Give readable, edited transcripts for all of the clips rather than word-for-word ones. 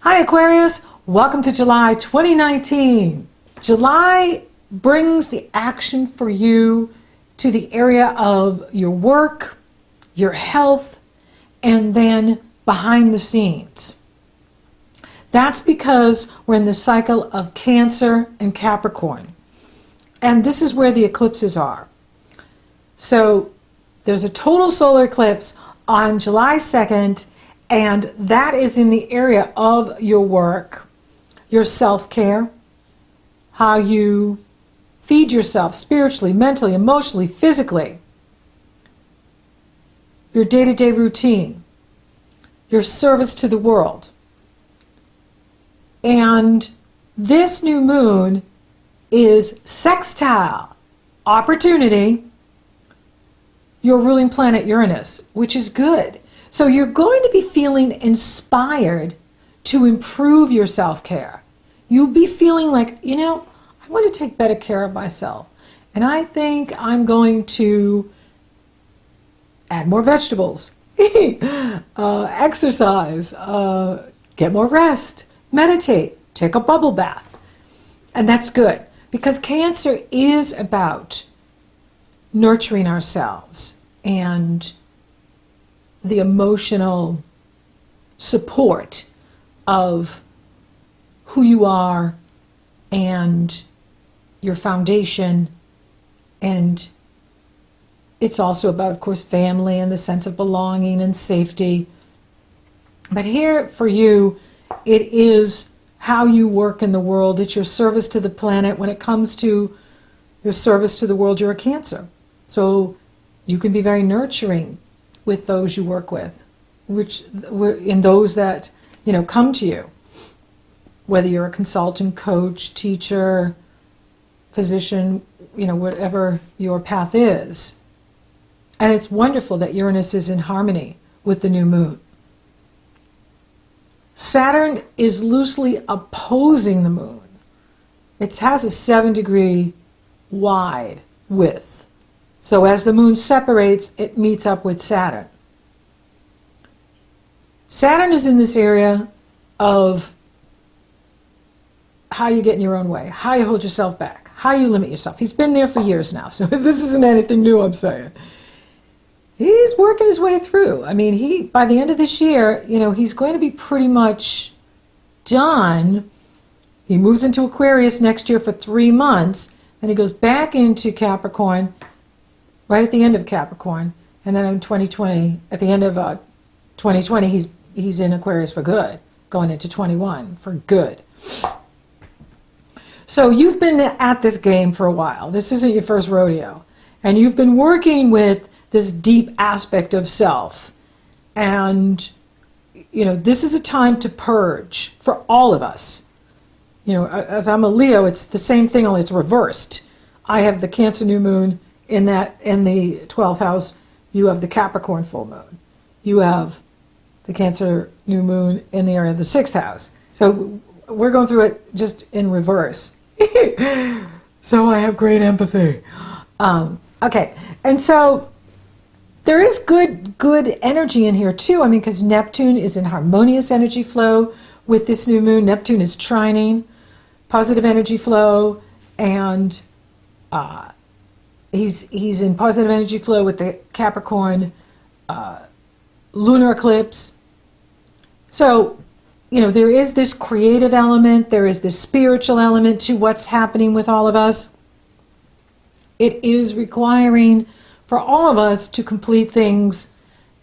Hi Aquarius, welcome to July 2019. July brings the action for you to the area of your work, your health, and then behind the scenes. That's because we're in the cycle of Cancer and Capricorn. And this is where the eclipses are. So there's a total solar eclipse on July 2nd, and that is in the area of your work, your self-care, how you feed yourself spiritually, mentally, emotionally, physically, your day-to-day routine, your service to the world. And this new moon is sextile opportunity, your ruling planet Uranus, which is good. So you're going to be feeling inspired to improve your self-care. You'll be feeling like, I want to take better care of myself. And I think I'm going to add more vegetables, exercise, get more rest, meditate, take a bubble bath. And that's good because Cancer is about nurturing ourselves and the emotional support of who you are and your foundation. And it's also about, of course, family and the sense of belonging and safety. But here for you, it is how you work in the world. It's your service to the planet. When it comes to your service to the world, you're a Cancer. So you can be very nurturing with those you work with, in those that, come to you, whether you're a consultant, coach, teacher, physician, whatever your path is. And it's wonderful that Uranus is in harmony with the new moon. Saturn is loosely opposing the moon. It has a 7-degree wide width. So as the moon separates, it meets up with Saturn. Saturn is in this area of how you get in your own way, how you hold yourself back, how you limit yourself. He's been there for years now, so this isn't anything new, I'm saying. He's working his way through. I mean, by the end of this year, he's going to be pretty much done. He moves into Aquarius next year for 3 months, and he goes back into Capricorn right at the end of Capricorn, and then in 2020, at the end of 2020, he's in Aquarius for good, going into 21 for good. So you've been at this game for a while. This isn't your first rodeo, and you've been working with this deep aspect of self, and this is a time to purge for all of us. As I'm a Leo, it's the same thing, only it's reversed. I have the Cancer new moon in the 12th house. You have the Capricorn full moon. You have the Cancer new moon in the area of the 6th house. So we're going through it just in reverse. So I have great empathy. Okay, and so there is good energy in here too. I mean, because Neptune is in harmonious energy flow with this new moon. Neptune is trining, positive energy flow, and he's in positive energy flow with the Capricorn lunar eclipse. So, there is this creative element, there is this spiritual element to what's happening with all of us. It is requiring for all of us to complete things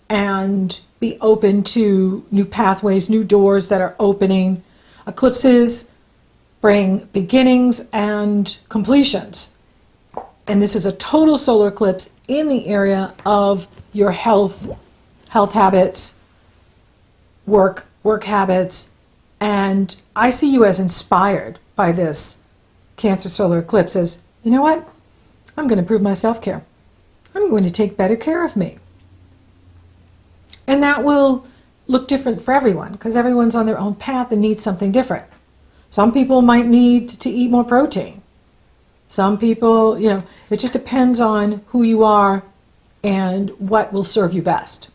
and be open to new pathways, new doors that are opening. Eclipses bring beginnings and completions. And this is a total solar eclipse in the area of your health habits, work habits. And I see you as inspired by this Cancer solar eclipse as, you know what? I'm going to improve my self-care. I'm going to take better care of me. And that will look different for everyone because everyone's on their own path and needs something different. Some people might need to eat more protein. Some people, it just depends on who you are and what will serve you best.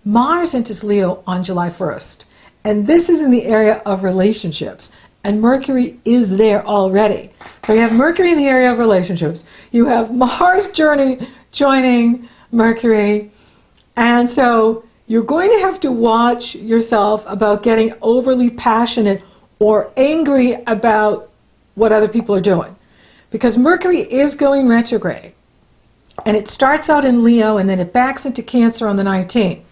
Mars enters Leo on July 1st, And this is in the area of relationships. And Mercury is there already. So you have Mercury in the area of relationships. You have Mars joining Mercury. And so you're going to have to watch yourself about getting overly passionate or angry about what other people are doing. Because Mercury is going retrograde. And it starts out in Leo and then it backs into Cancer on the 19th.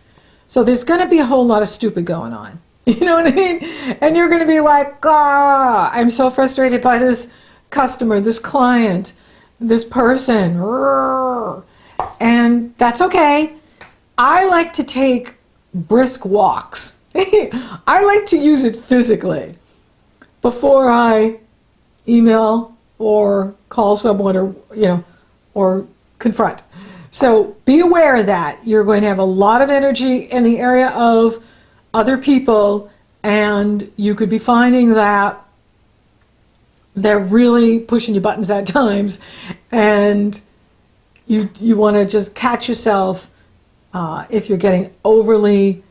So there's going to be a whole lot of stupid going on. You know what I mean? And you're going to be like, I'm so frustrated by this customer, this client, this person. And that's okay. I like to take brisk walks. I like to use it physically before I email or call someone or confront. So be aware of that. You're going to have a lot of energy in the area of other people, and you could be finding that they're really pushing your buttons at times, and you want to just catch yourself if you're getting overly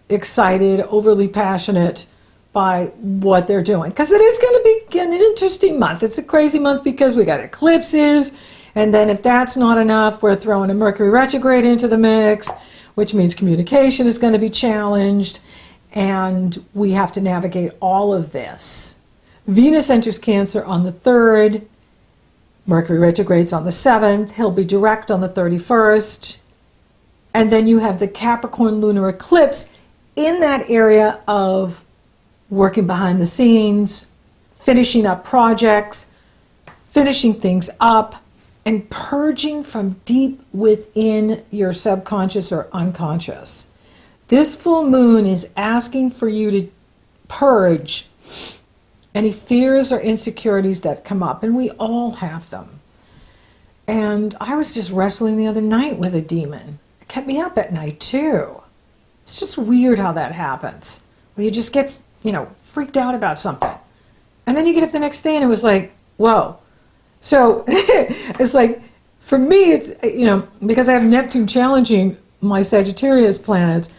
excited, overly passionate by what they're doing. Because it is going to be an interesting month. It's a crazy month because we got eclipses, and then if that's not enough, we're throwing a Mercury retrograde into the mix, which means communication is going to be challenged, and we have to navigate all of this. Venus enters Cancer on the 3rd. Mercury retrogrades on the 7th. He'll be direct on the 31st. And then you have the Capricorn lunar eclipse in that area of working behind the scenes, finishing up projects, finishing things up, and purging from deep within your subconscious or unconscious. This full moon is asking for you to purge any fears or insecurities that come up, and we all have them. And I was just wrestling the other night with a demon. It kept me up at night too. It's just weird how that happens. Where you just get, freaked out about something. And then you get up the next day and it was like, whoa. So it's like, for me, it's, because I have Neptune challenging my Sagittarius planets,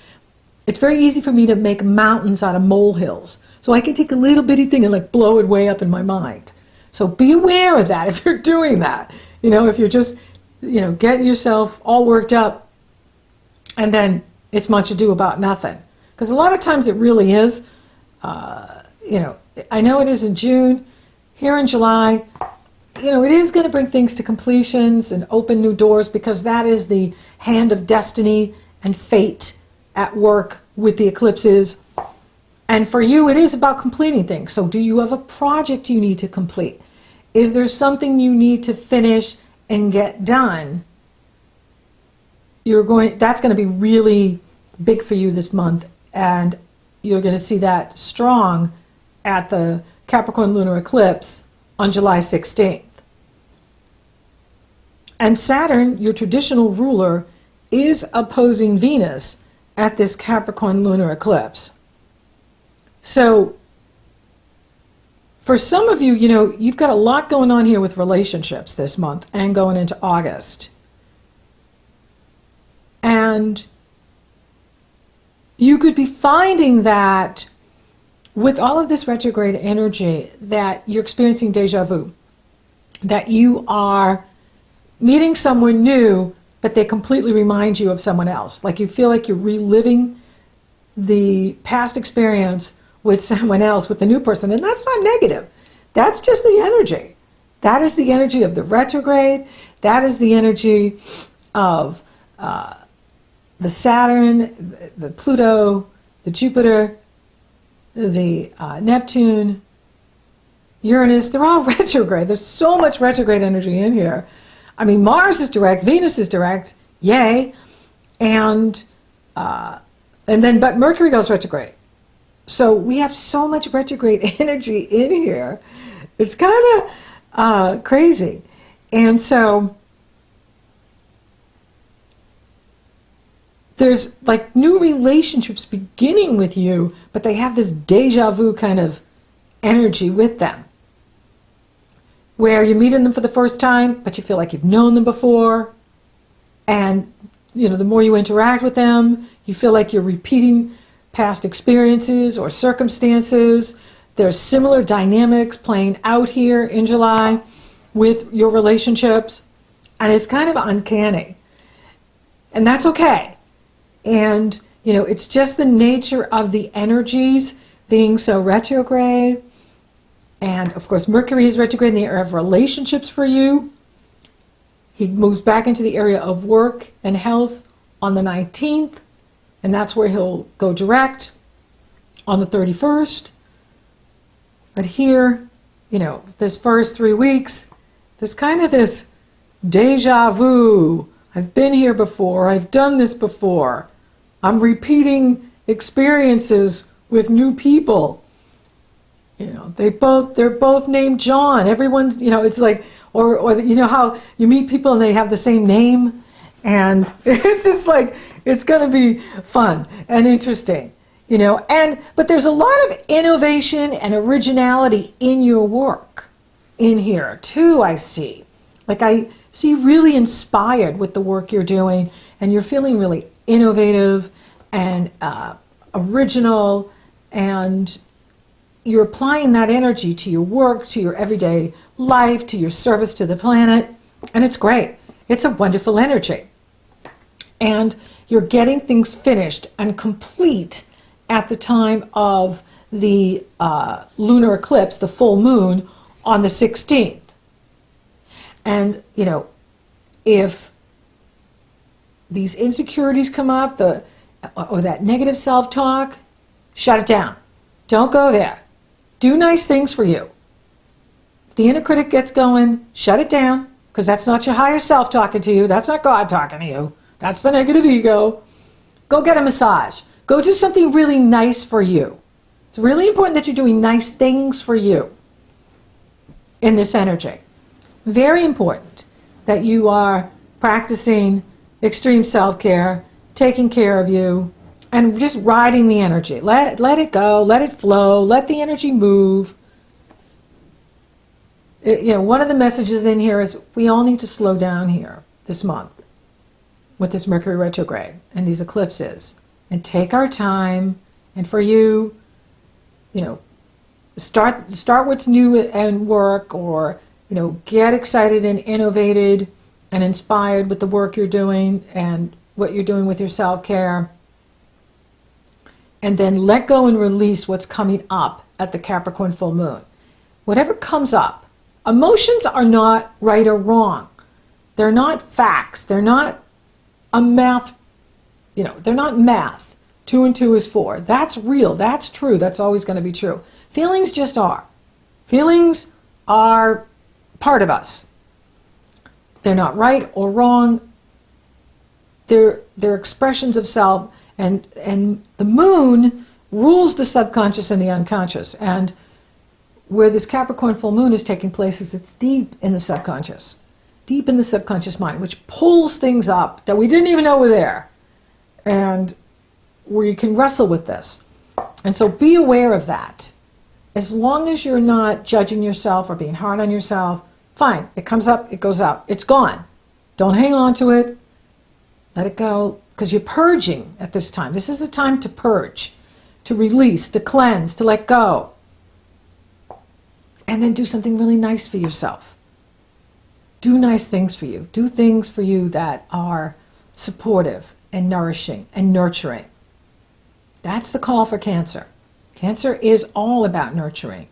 it's very easy for me to make mountains out of molehills. So I can take a little bitty thing and like blow it way up in my mind. So be aware of that if you're doing that. If you're just, getting yourself all worked up and then it's much ado about nothing. Because a lot of times it really is. I know it is in June. Here in July, it is going to bring things to completions and open new doors because that is the hand of destiny and fate at work with the eclipses. And for you, it is about completing things. So do you have a project you need to complete? Is there something you need to finish and get done? That's going to be really big for you this month. And you're going to see that strong at the Capricorn lunar eclipse on July 16th. And Saturn, your traditional ruler, is opposing Venus at this Capricorn lunar eclipse. So for some of you, you've got a lot going on here with relationships this month and going into August. And you could be finding that with all of this retrograde energy that you're experiencing deja vu, that you are meeting someone new, but they completely remind you of someone else. Like you feel like you're reliving the past experience with someone else, with the new person. And that's not negative. That's just the energy. That is the energy of the retrograde. That is the energy of the Saturn, the Pluto, the Jupiter, the Neptune, Uranus. They're all retrograde. There's so much retrograde energy in here. I mean, Mars is direct, Venus is direct, yay, but Mercury goes retrograde. So we have so much retrograde energy in here. It's kind of crazy. And so there's like new relationships beginning with you, but they have this deja vu kind of energy with them, where you're meeting them for the first time, but you feel like you've known them before. And, the more you interact with them, you feel like you're repeating past experiences or circumstances. There's similar dynamics playing out here in July with your relationships, and it's kind of uncanny. And that's okay. And, it's just the nature of the energies being so retrograde. And, of course, Mercury is retrograde in the area of relationships for you. He moves back into the area of work and health on the 19th, and that's where he'll go direct on the 31st. But here, this first 3 weeks, there's kind of this deja vu. I've been here before. I've done this before. I'm repeating experiences with new people. They're both named John. Everyone's, it's like, or how you meet people and they have the same name, and it's just like, it's going to be fun and interesting, but there's a lot of innovation and originality in your work in here too. I see you really inspired with the work you're doing, and you're feeling really innovative and original, and you're applying that energy to your work, to your everyday life, to your service to the planet, and it's great. It's a wonderful energy. And you're getting things finished and complete at the time of the lunar eclipse, the full moon, on the 16th. And, if these insecurities come up, or that negative self-talk, shut it down. Don't go there. Do nice things for you. If the inner critic gets going, shut it down, because that's not your higher self talking to you. That's not God talking to you. That's the negative ego. Go get a massage. Go do something really nice for you. It's really important that you're doing nice things for you in this energy. Very important that you are practicing extreme self-care, taking care of you, and just riding the energy. Let it go, let it flow, let the energy move. One of the messages in here is we all need to slow down here this month with this Mercury retrograde and these eclipses, and take our time. And for you, start what's new and work, or get excited and innovated and inspired with the work you're doing and what you're doing with your self-care. And then let go and release what's coming up at the Capricorn full moon. Whatever comes up, emotions are not right or wrong. They're not facts. They're not a math, they're not math. 2 and 2 is 4. That's real. That's true. That's always going to be true. Feelings just are. Feelings are part of us. They're not right or wrong. They're expressions of self, and the moon rules the subconscious and the unconscious. And where this Capricorn full moon is taking place is it's deep in the subconscious mind, which pulls things up that we didn't even know were there, and where you can wrestle with this. And so be aware of that. As long as you're not judging yourself or being hard on yourself, fine. It comes up, it goes out, it's gone. Don't hang on to it. Let it go, because you're purging at this time. This is a time to purge, to release, to cleanse, to let go. And then do something really nice for yourself. Do nice things for you. Do things for you that are supportive and nourishing and nurturing. That's the call for Cancer. Cancer is all about nurturing.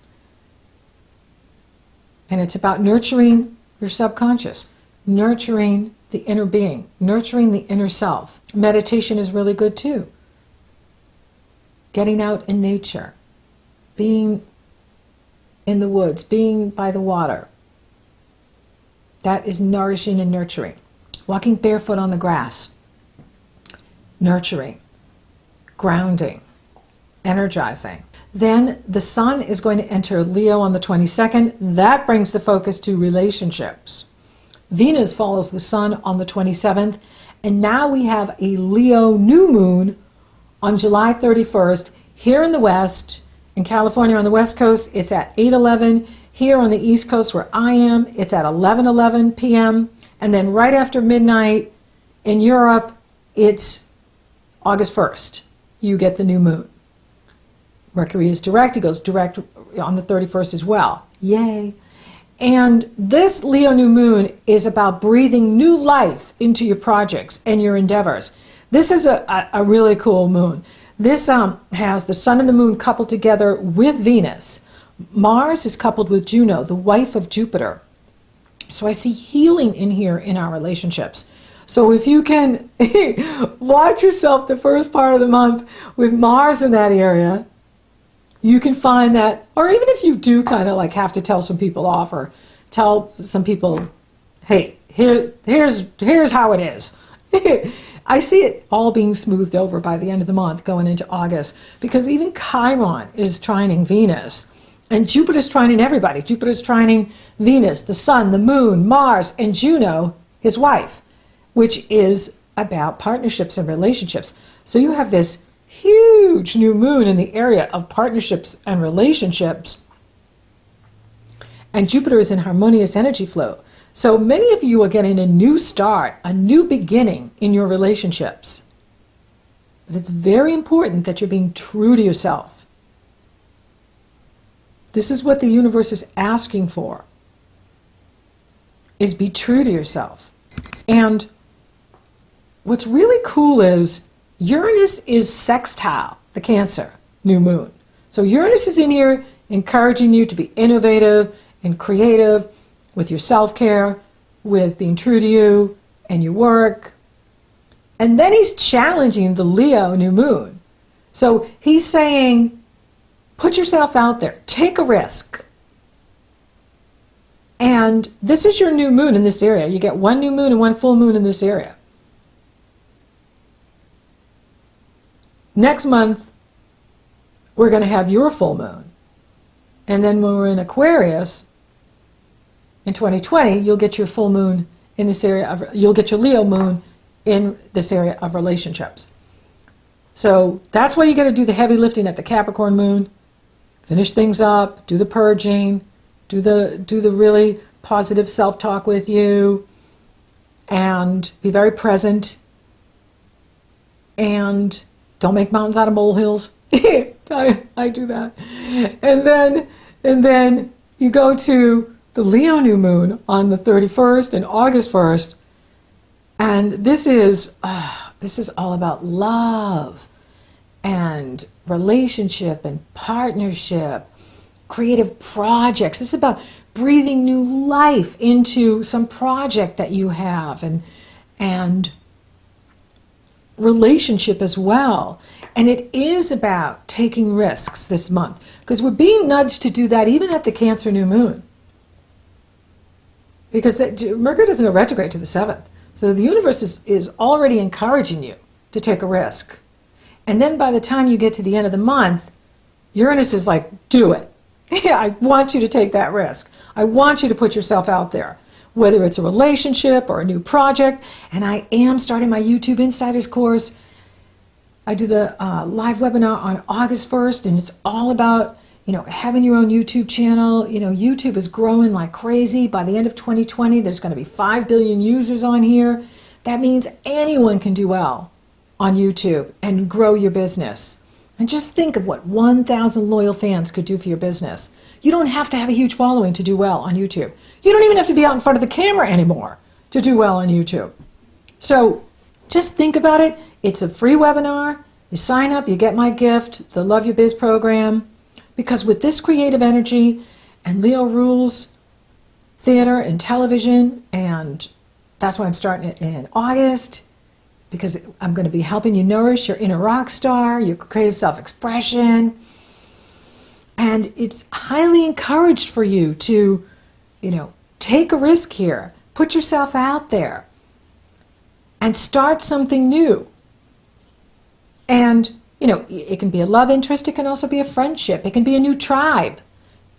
And it's about nurturing your subconscious, nurturing the inner being, nurturing the inner self. Meditation is really good too. Getting out in nature, being in the woods, being by the water. That is nourishing and nurturing. Walking barefoot on the grass, nurturing, grounding, energizing. Then the sun is going to enter Leo on the 22nd. That brings the focus to relationships. Venus follows the sun on the 27th. And now we have a Leo new moon on July 31st here in the West. In California on the West Coast, it's at 8:11. Here on the East Coast where I am, it's at 11:11 p.m. And then right after midnight in Europe, it's August 1st. You get the new moon. Mercury is direct. He goes direct on the 31st as well. Yay. And this Leo new moon is about breathing new life into your projects and your endeavors. This is a really cool moon. This has the sun and the moon coupled together with Venus. Mars is coupled with Juno, the wife of Jupiter. So I see healing in here in our relationships. So if you can watch yourself the first part of the month with Mars in that area, you can find that, or even if you do kind of like have to tell some people off or tell some people, hey, here's how it is. I see it all being smoothed over by the end of the month going into August, because even Chiron is trining Venus. And Jupiter's trining everybody. Jupiter's trining Venus, the sun, the moon, Mars, and Juno, his wife, which is about partnerships and relationships. So you have this huge new moon in the area of partnerships and relationships. And Jupiter is in harmonious energy flow. So many of you are getting a new start, a new beginning in your relationships. But it's very important that you're being true to yourself. This is what the universe is asking for, is be true to yourself. And what's really cool is Uranus is sextile, the Cancer new moon. So Uranus is in here encouraging you to be innovative and creative with your self-care, with being true to you and your work. And then he's challenging the Leo new moon. So he's saying, put yourself out there, take a risk. And this is your new moon in this area. You get one new moon and one full moon in this area. Next month, we're going to have your full moon. And then when we're in Aquarius, in 2020, you'll get your full moon in this area you'll get your Leo moon in this area of relationships. So that's why you got to do the heavy lifting at the Capricorn moon. Finish things up, do the purging, do the really positive self-talk with you, and be very present, and don't make mountains out of molehills. I do that. And then you go to the Leo new moon on the 31st and August 1st, and this is all about love and relationship and partnership, creative projects. This is about breathing new life into some project that you have, and relationship as well. And it is about taking risks this month, because we're being nudged to do that even at the Cancer new moon, because Mercury doesn't go retrograde to the 7th. So the universe is already encouraging you to take a risk. And then by the time you get to the end of the month, Uranus is like, do it. Yeah, I want you to take that risk. I want you to put yourself out there, whether it's a relationship or a new project. And I am starting my YouTube Insiders course. I do the live webinar on August 1st, and it's all about, having your own YouTube channel. YouTube is growing like crazy. By the end of 2020, there's going to be 5 billion users on here. That means anyone can do well on YouTube and grow your business. And just think of what 1,000 loyal fans could do for your business. You don't have to have a huge following to do well on YouTube. You don't even have to be out in front of the camera anymore to do well on YouTube. So just think about it. It's a free webinar. You sign up, you get my gift, the Love Your Biz program. Because with this creative energy, and Leo rules theater and television, and that's why I'm starting it in August, because I'm going to be helping you nourish your inner rock star, your creative self-expression. And it's highly encouraged for you to, take a risk here. Put yourself out there and start something new. And, it can be a love interest. It can also be a friendship. It can be a new tribe.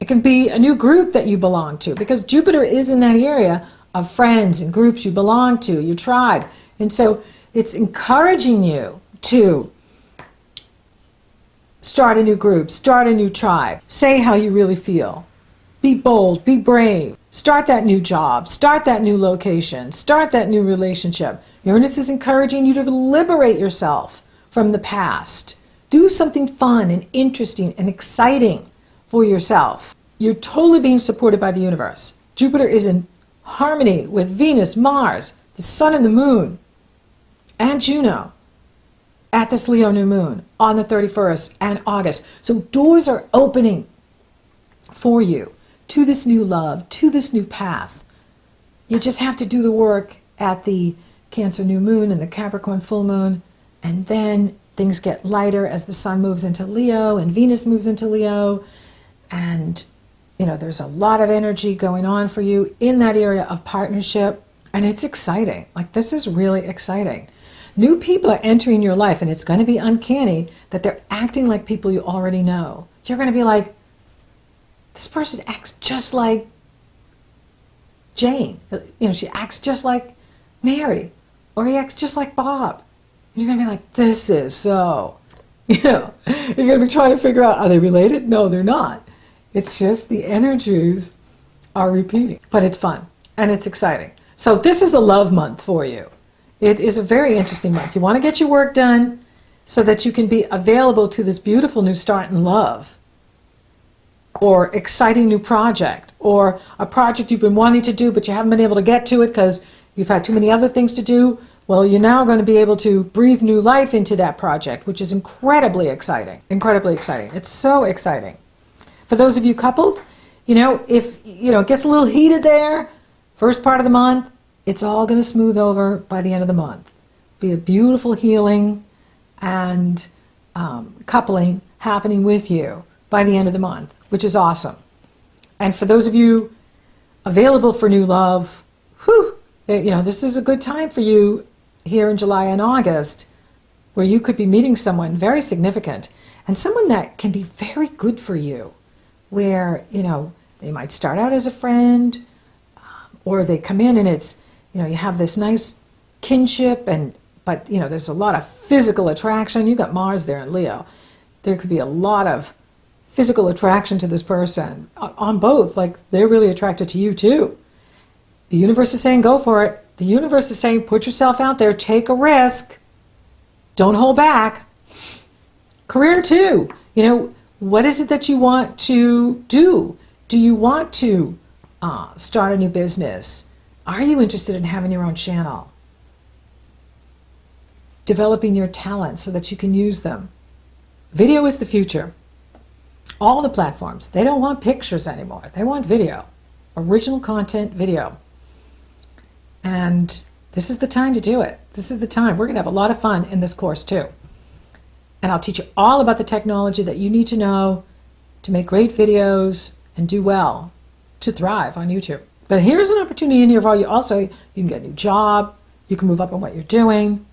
It can be a new group that you belong to, because Jupiter is in that area of friends and groups you belong to, your tribe. And so it's encouraging you to start a new group, start a new tribe, say how you really feel. Be bold, be brave, start that new job, start that new location, start that new relationship. Uranus is encouraging you to liberate yourself from the past, Do something fun and interesting and exciting for yourself. You're totally being supported by the universe. Jupiter is in harmony with Venus, Mars, the Sun and the Moon, and Juno at this Leo new moon on the 31st and August. So doors are opening for you to this new love, to this new path. You just have to do the work at the Cancer new moon and the Capricorn full moon, and then things get lighter as the Sun moves into Leo and Venus moves into Leo, and there's a lot of energy going on for you in that area of partnership, and it's exciting. Like, this is really exciting. New people are entering your life, and it's going to be uncanny that they're acting like people you already know. You're going to be like, this person acts just like Jane. She acts just like Mary, or he acts just like Bob. You're going to be like, this is so, you're going to be trying to figure out, are they related? No, they're not. It's just the energies are repeating, but it's fun and it's exciting. So this is a love month for you. It is a very interesting month. You want to get your work done so that you can be available to this beautiful new start in love, or exciting new project, or a project you've been wanting to do but you haven't been able to get to it because you've had too many other things to do. Well, you're now going to be able to breathe new life into that project, which is incredibly exciting. Incredibly exciting. It's so exciting. For those of you coupled, if it gets a little heated there, first part of the month, it's all going to smooth over by the end of the month. Be a beautiful healing and coupling happening with you by the end of the month, which is awesome. And for those of you available for new love, this is a good time for you here in July and August, where you could be meeting someone very significant and someone that can be very good for you, where, they might start out as a friend, or they come in and it's, you have this nice kinship, but there's a lot of physical attraction. You got Mars there in Leo. There could be a lot of physical attraction to this person on both. Like, they're really attracted to you too. The universe is saying, go for it. The universe is saying, put yourself out there, take a risk. Don't hold back. Career too. What is it that you want to do? Do you want to start a new business? Are you interested in having your own channel? Developing your talents so that you can use them. Video is the future. All the platforms, they don't want pictures anymore. They want video. Original content video. And this is the time to do it. This is the time. We're going to have a lot of fun in this course too. And I'll teach you all about the technology that you need to know to make great videos and do well, to thrive on YouTube. But here's an opportunity in here for you also. You can get a new job. You can move up on what you're doing.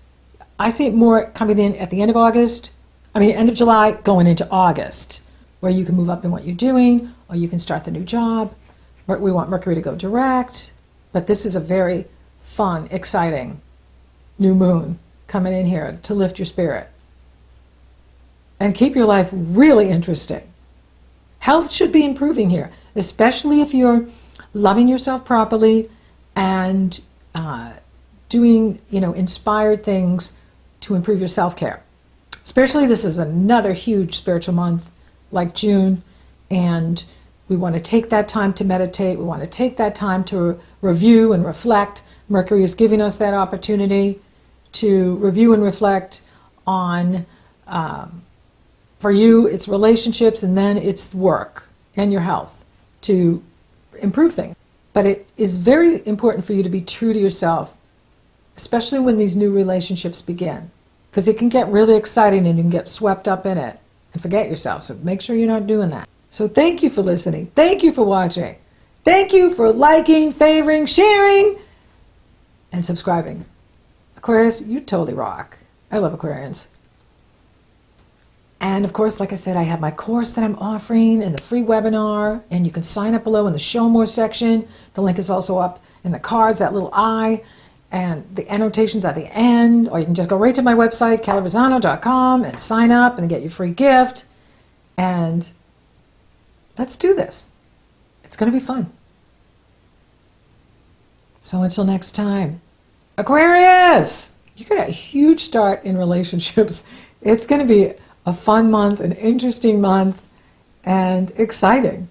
I see it more coming in at the end of July, going into August, where you can move up in what you're doing, or you can start the new job. We want Mercury to go direct. But this is a very fun, exciting new moon coming in here to lift your spirit and keep your life really interesting. Health should be improving here, especially if you're loving yourself properly and doing, inspired things to improve your self-care. Especially, this is another huge spiritual month like June, and we want to take that time to meditate. We want to take that time to review and reflect. Mercury is giving us that opportunity to review and reflect on, for you, it's relationships, and then it's work and your health to improve things. But it is very important for you to be true to yourself, especially when these new relationships begin, because it can get really exciting and you can get swept up in it and forget yourself. So make sure you're not doing that. So thank you for listening. Thank you for watching. Thank you for liking, favoring, sharing, and subscribing. Aquarius, you totally rock. I love Aquarians. And of course, like I said, I have my course that I'm offering in the free webinar, and you can sign up below in the Show More section. The link is also up in the cards, that little eye, and the annotations at the end. Or you can just go right to my website, kellyrosano.com, and sign up and get your free gift. And let's do this. It's going to be fun. So until next time, Aquarius, you got a huge start in relationships. It's going to be a fun month, an interesting month, and exciting.